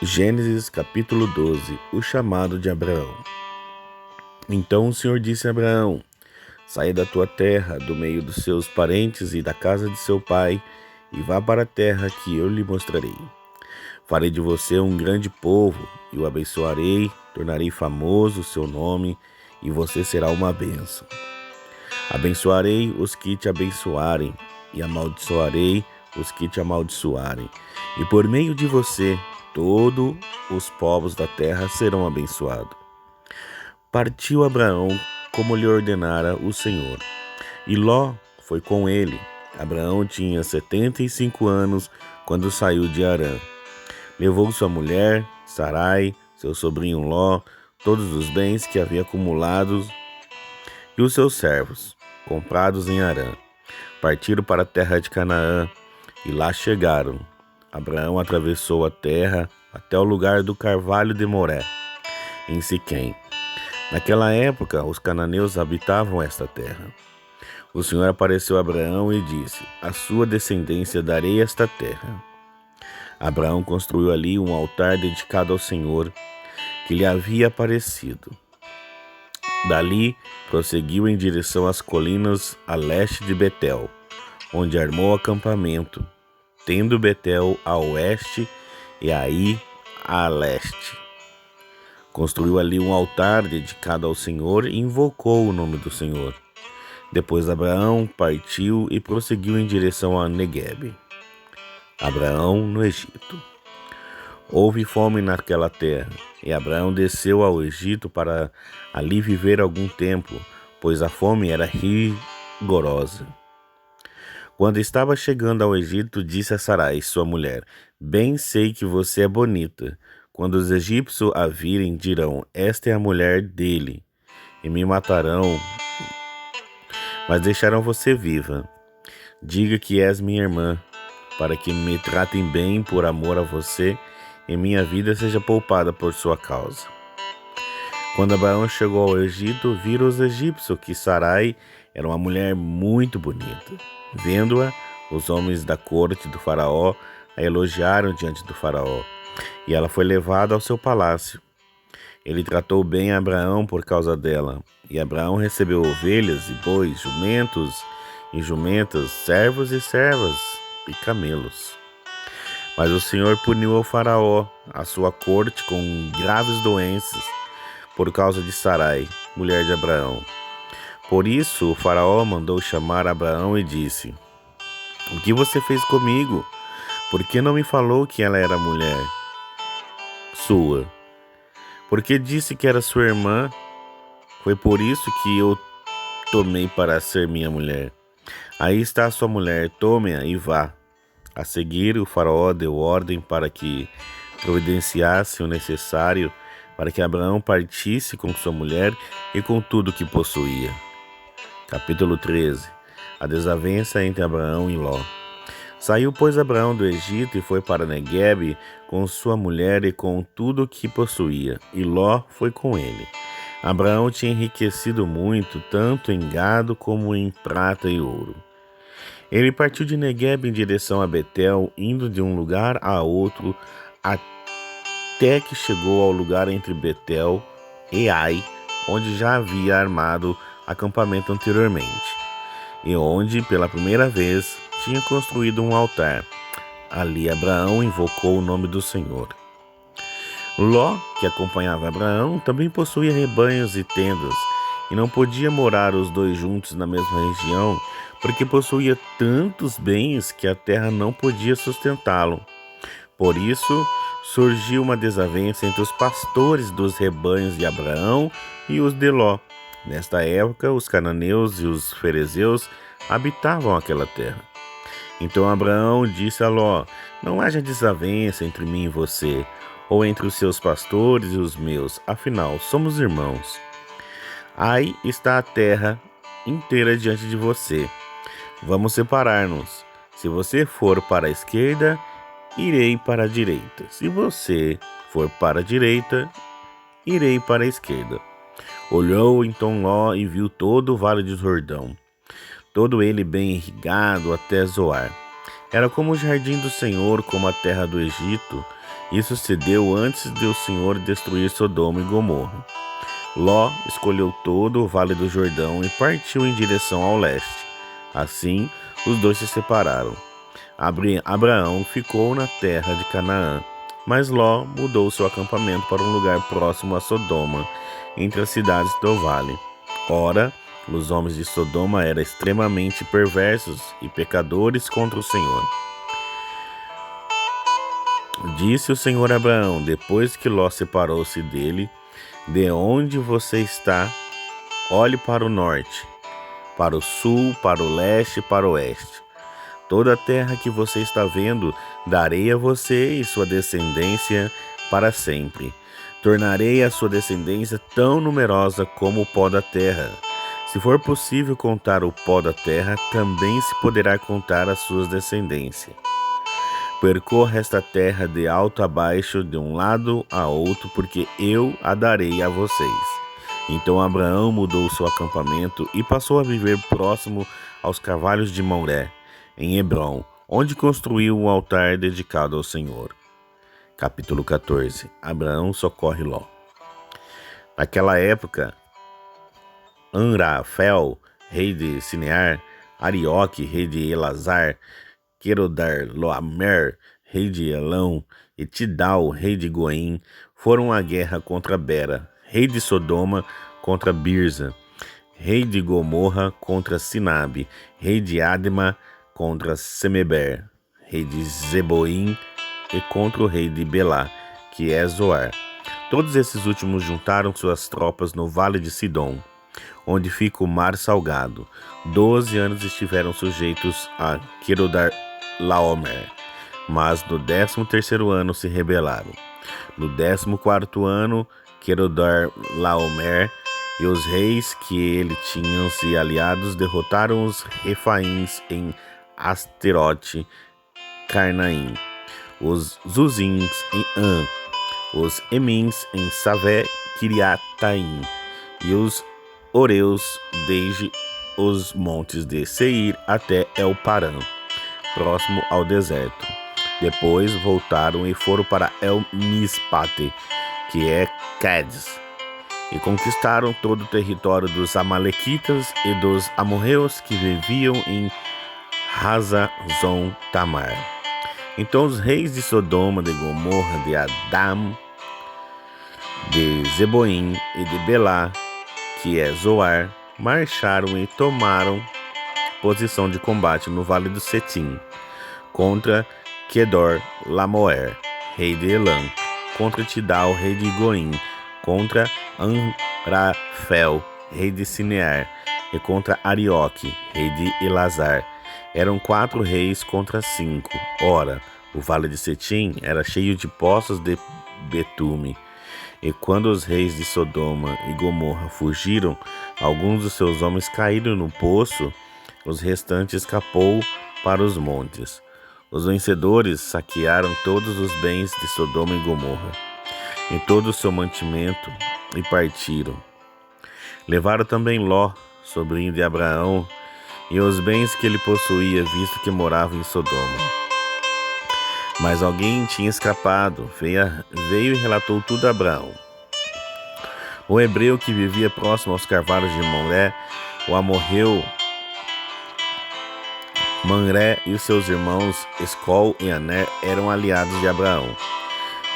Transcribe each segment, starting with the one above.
Gênesis capítulo 12. O chamado de Abraão. Então o Senhor disse a Abraão: saia da tua terra, do meio dos seus parentes e da casa de seu pai, e vá para a terra que eu lhe mostrarei. Farei de você um grande povo, e o abençoarei, tornarei famoso o seu nome, e você será uma bênção. Abençoarei os que te abençoarem, e amaldiçoarei os que te amaldiçoarem. E por meio de você, todos os povos da terra serão abençoados. Partiu Abraão como lhe ordenara o Senhor, e Ló foi com ele. Abraão tinha 75 anos quando saiu de Harã. Levou sua mulher, Sarai, seu sobrinho Ló, todos os bens que havia acumulados e os seus servos, comprados em Harã. Partiram para a terra de Canaã e lá chegaram. Abraão atravessou a terra até o lugar do carvalho de Moré, em Siquém. Naquela época, os cananeus habitavam esta terra. O Senhor apareceu a Abraão e disse: à sua descendência darei esta terra. Abraão construiu ali um altar dedicado ao Senhor, que lhe havia aparecido. Dali, prosseguiu em direção às colinas a leste de Betel, onde armou acampamento, tendo Betel a oeste e Ai a leste. Construiu ali um altar dedicado ao Senhor e invocou o nome do Senhor. Depois Abraão partiu e prosseguiu em direção a Neguebe. Abraão no Egito. Houve fome naquela terra, e Abraão desceu ao Egito para ali viver algum tempo, pois a fome era rigorosa. Quando estava chegando ao Egito, disse a Sarai, sua mulher: bem sei que você é bonita. Quando os egípcios a virem, dirão: esta é a mulher dele, e me matarão, mas deixarão você viva. Diga que és minha irmã, para que me tratem bem por amor a você, e minha vida seja poupada por sua causa. Quando Abraão chegou ao Egito, viram os egípcios que Sarai era uma mulher muito bonita. Vendo-a, os homens da corte do faraó a elogiaram diante do faraó, e ela foi levada ao seu palácio. Ele tratou bem a Abraão por causa dela, e Abraão recebeu ovelhas e bois, jumentos e jumentas, servos e servas e camelos. Mas o Senhor puniu ao faraó, a sua corte, com graves doenças, por causa de Sarai, mulher de Abraão. Por isso o faraó mandou chamar Abraão e disse: o que você fez comigo? Por que não me falou que ela era mulher sua? Por que disse que era sua irmã? Foi por isso que eu tomei para ser minha mulher. Aí está a sua mulher, tome-a e vá. A seguir, o faraó deu ordem para que providenciasse o necessário para que Abraão partisse com sua mulher e com tudo que possuía. Capítulo 13. A desavença entre Abraão e Ló. Saiu, pois, Abraão do Egito e foi para Neguebe com sua mulher e com tudo o que possuía, e Ló foi com ele. Abraão tinha enriquecido muito, tanto em gado como em prata e ouro. Ele partiu de Neguebe em direção a Betel, indo de um lugar a outro, até que chegou ao lugar entre Betel e Ai, onde já havia armado acampamento anteriormente, e onde, pela primeira vez, tinha construído um altar. Ali Abraão invocou o nome do Senhor. Ló, que acompanhava Abraão, também possuía rebanhos e tendas, e não podia morar os dois juntos na mesma região, porque possuía tantos bens que a terra não podia sustentá-lo. Por isso, surgiu uma desavença entre os pastores dos rebanhos de Abraão e os de Ló. Nesta época, os cananeus e os ferezeus habitavam aquela terra. Então Abraão disse a Ló: não haja desavença entre mim e você, ou entre os seus pastores e os meus, afinal, somos irmãos. Aí está a terra inteira diante de você. Vamos separar-nos. Se você for para a esquerda, irei para a direita. Se você for para a direita, irei para a esquerda. Olhou então Ló e viu todo o vale de Jordão, todo ele bem irrigado até Zoar. Era como o jardim do Senhor, como a terra do Egito. Isso se deu antes de o Senhor destruir Sodoma e Gomorra. Ló escolheu todo o vale do Jordão e partiu em direção ao leste. Assim, os dois se separaram. Abraão ficou na terra de Canaã, mas Ló mudou seu acampamento para um lugar próximo a Sodoma, entre as cidades do vale. Ora, os homens de Sodoma eram extremamente perversos e pecadores contra o Senhor. Disse o Senhor a Abraão, depois que Ló separou-se dele: de onde você está, olhe para o norte, para o sul, para o leste e para o oeste. Toda a terra que você está vendo, darei a você e sua descendência para sempre. Tornarei a sua descendência tão numerosa como o pó da terra. Se for possível contar o pó da terra, também se poderá contar as suas descendências. Percorra esta terra de alto a baixo, de um lado a outro, porque eu a darei a vocês. Então Abraão mudou seu acampamento e passou a viver próximo aos carvalhos de Mamré, em Hebrom, onde construiu um altar dedicado ao Senhor. Capítulo 14. Abraão socorre Ló. Naquela época, Amrafel, rei de Sinear, Arioque, rei de Elazar, Quedorlaomer, rei de Elão, e Tidal, rei de Goim, foram à guerra contra Bera, rei de Sodoma, contra Birza, rei de Gomorra, contra Sinabe, rei de Adma, contra Semeber, rei de Zeboim, e contra o rei de Belá, que é Zoar. Todos esses últimos juntaram suas tropas no vale de Sidom, onde fica o mar salgado. 12 anos estiveram sujeitos a Quedorlaomer, mas no 13º ano se rebelaram. No 14º ano, Quedorlaomer e os reis que ele tinham se aliados derrotaram os Refaíns em Asterote, Carnaim, os Zuzins em An, os Emins em Savé, Kiriataim, e os Oreus desde os montes de Seir até El-Parã, próximo ao deserto. Depois voltaram e foram para El-Mispate, que é Cádiz, e conquistaram todo o território dos Amalequitas e dos amorreus que viviam em Hazazon Tamar. Então os reis de Sodoma, de Gomorra, de Adama, de Zeboim e de Belá, que é Zoar, marcharam e tomaram posição de combate no vale do Setim, contra Quedorlaomer, rei de Elã, contra Tidal, rei de Goim, contra Amrafel, rei de Sinear, e contra Arioque, rei de Elazar. Eram 4 reis contra 5. Ora, o vale de Setim era cheio de poços de betume. E quando os reis de Sodoma e Gomorra fugiram, alguns dos seus homens caíram no poço, os restantes escapou para os montes. Os vencedores saquearam todos os bens de Sodoma e Gomorra, e todo o seu mantimento, e partiram. Levaram também Ló, sobrinho de Abraão, e os bens que ele possuía, visto que morava em Sodoma. Mas alguém tinha escapado, veio e relatou tudo a Abraão. O hebreu que vivia próximo aos carvalhos de Mamré, o amorreu Mamré e os seus irmãos Escol e Aner eram aliados de Abraão.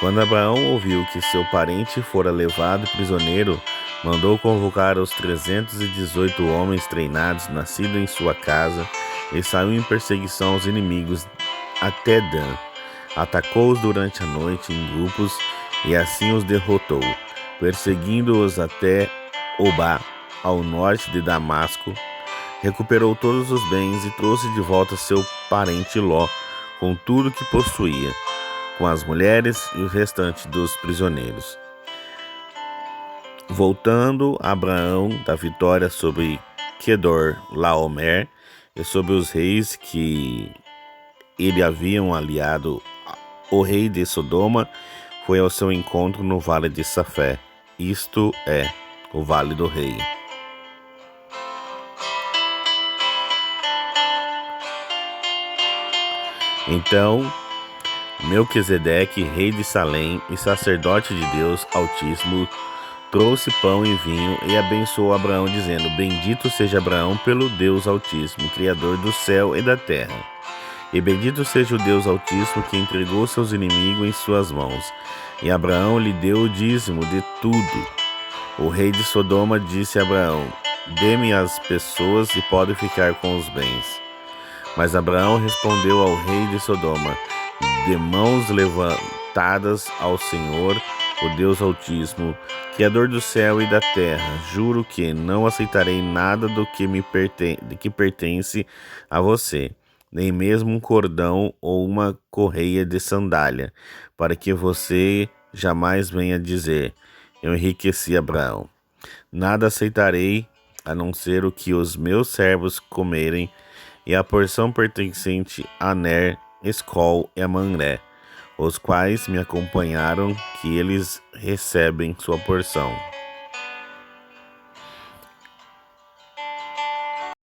Quando Abraão ouviu que seu parente fora levado prisioneiro, mandou convocar os 318 homens treinados, nascidos em sua casa, e saiu em perseguição aos inimigos até Dan. Atacou-os durante a noite em grupos e assim os derrotou, perseguindo-os até Obá, ao norte de Damasco. Recuperou todos os bens e trouxe de volta seu parente Ló, com tudo que possuía, com as mulheres e o restante dos prisioneiros. Voltando Abraão da vitória sobre Quedorlaomer e sobre os reis que ele haviam aliado, o rei de Sodoma foi ao seu encontro no vale de Safé, isto é, o vale do rei. Então Melquisedeque, rei de Salém e sacerdote de Deus Altíssimo, trouxe pão e vinho e abençoou Abraão, dizendo: Bendito seja Abraão pelo Deus Altíssimo, Criador do céu e da terra. E bendito seja o Deus Altíssimo, que entregou seus inimigos em suas mãos. E Abraão lhe deu o dízimo de tudo. O rei de Sodoma disse a Abraão: Dê-me as pessoas e pode ficar com os bens. Mas Abraão respondeu ao rei de Sodoma: De mãos levantadas ao Senhor, o Deus Altíssimo, Criador do céu e da terra, juro que não aceitarei nada do que pertence a você, nem mesmo um cordão ou uma correia de sandália, para que você jamais venha dizer: Eu enriqueci Abraão. Nada aceitarei, a não ser o que os meus servos comerem, e a porção pertencente a Ner, Escol e a Mamré, os quais me acompanharam, que eles recebem sua porção.